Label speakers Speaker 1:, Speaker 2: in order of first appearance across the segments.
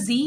Speaker 1: z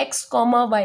Speaker 1: x, y،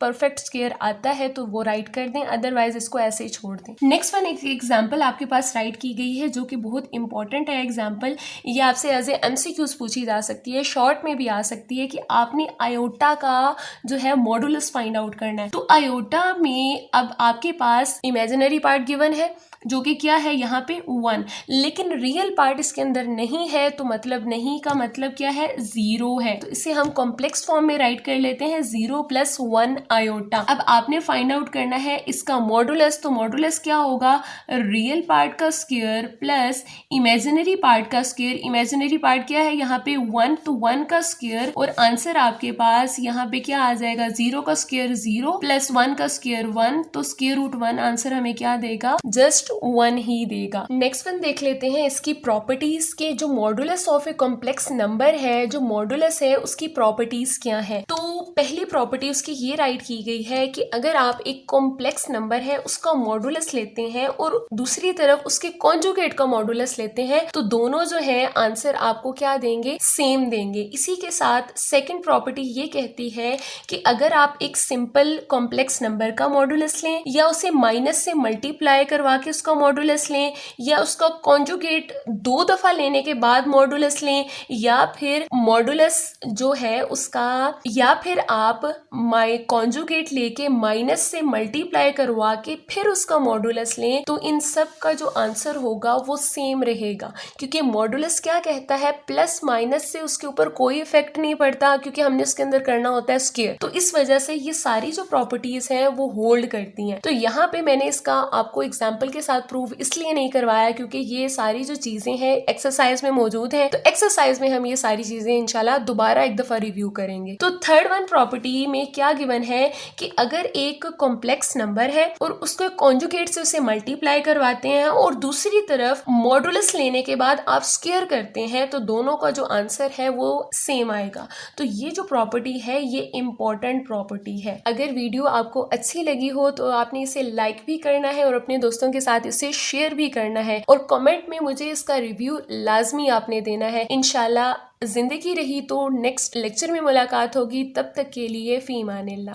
Speaker 1: perfect square आता है तो वो राइट कर दें, अदरवाइज इसको ऐसे ही छोड़ दें। नेक्स्ट वन एक एग्जाम्पल आपके पास राइट की गई है जो कि बहुत इंपॉर्टेंट है एग्जाम्पल, ये आपसे एज ए MCQs पूछी जा सकती है, शॉर्ट में भी आ सकती है कि आपने आयोटा का जो है मॉडुलस फाइंड आउट करना है। तो आयोटा में अब आपके पास इमेजिनरी पार्ट गिवन है जो कि क्या है यहाँ पे 1, लेकिन रियल पार्ट इसके अंदर नहीं है, तो मतलब नहीं का मतलब क्या है, 0 है। तो इसे हम कॉम्प्लेक्स फॉर्म में राइट कर लेते हैं 0 + 1 आयोटा। अब आपने फाइंड आउट करना है इसका मॉडुलस, तो मॉडुलस क्या होगा, रियल पार्ट का स्क्वायर प्लस इमेजिनरी पार्ट का स्क्वायर। इमेजिनरी पार्ट क्या है यहाँ पे 1, तो 1 का स्क्वायर, और आंसर आपके पास यहाँ पे क्या आ जाएगा, 0 का स्क्वायर 0 + 1 का स्क्वायर 1, तो स्क्वायर रूट 1 आंसर हमें क्या देगा, जस्ट 1 ही देगा। नेक्स्ट वन देख लेते हैं इसकी प्रॉपर्टीज के, जो modulus of a complex number है, जो मॉडुलस है उसकी प्रॉपर्टीज क्या है। तो पहली प्रॉपर्टी उसकी ये राइट की गई है कि अगर आप एक कॉम्प्लेक्स नंबर है उसका मॉडुलस लेते हैं और दूसरी तरफ उसके कॉन्जुगेट का मॉडुलस लेते हैं, तो दोनों जो है आंसर आपको क्या देंगे, सेम देंगे। इसी के साथ सेकंड प्रॉपर्टी ये कहती है कि अगर आप एक सिंपल कॉम्प्लेक्स नंबर का मॉडुलस लें या उसे माइनस से मल्टीप्लाई करवा के उसका मॉडुलस लें या उसका कॉन्जुगेट 2 दफा लेने के बाद मॉडुलस लें, या फिर मॉडुलस जो है उसका, या फिर आप कॉन्जुगेट लेके माइनस से मल्टीप्लाई करवा के फिर उसका मॉडुलस लें, तो इन सब का जो आंसर होगा वो सेम रहेगा, क्योंकि मॉडुलस क्या कहता है, प्लस माइनस से उसके ऊपर कोई इफेक्ट नहीं पड़ता, क्योंकि हमने उसके अंदर करना होता है स्क्वायर। तो इस वजह से ये सारी जो प्रॉपर्टीज हैं वो होल्ड करती हैं। तो यहाँ पे मैंने इसका आपको एग्जाम्पल के साथ प्रूव इसलिए नहीं करवाया क्योंकि ये सारी जो चीजें हैं एक्सरसाइज में मौजूद हैं, तो एक्सरसाइज में हम ये सारी चीजें इंशाल्लाह दोबारा एक दफा रिव्यू करेंगे। तो थर्ड वन प्रॉपर्टी में क्या गिवन है कि अगर एक कॉम्प्लेक्स नंबर है और उसको कॉन्जुगेट से उसे मल्टीप्लाई करवाते हैं और दूसरी तरफ मॉडुलस लेने के बाद आप स्क्वायर करते हैं, तो दोनों का जो आंसर है वो सेम आएगा। तो ये जो प्रॉपर्टी है ये इंपॉर्टेंट प्रॉपर्टी है। अगर वीडियो आपको अच्छी लगी हो तो आपने इसे लाइक भी करना है और अपने दोस्तों के साथ इसे शेयर भी करना है, और कमेंट में मुझे इसका रिव्यू लाजमी आपने देना है। इंशाल्लाह जिंदगी रही तो नेक्स्ट लेक्चर में मुलाकात होगी, तब तक के लिए फी अमानिल्लाह।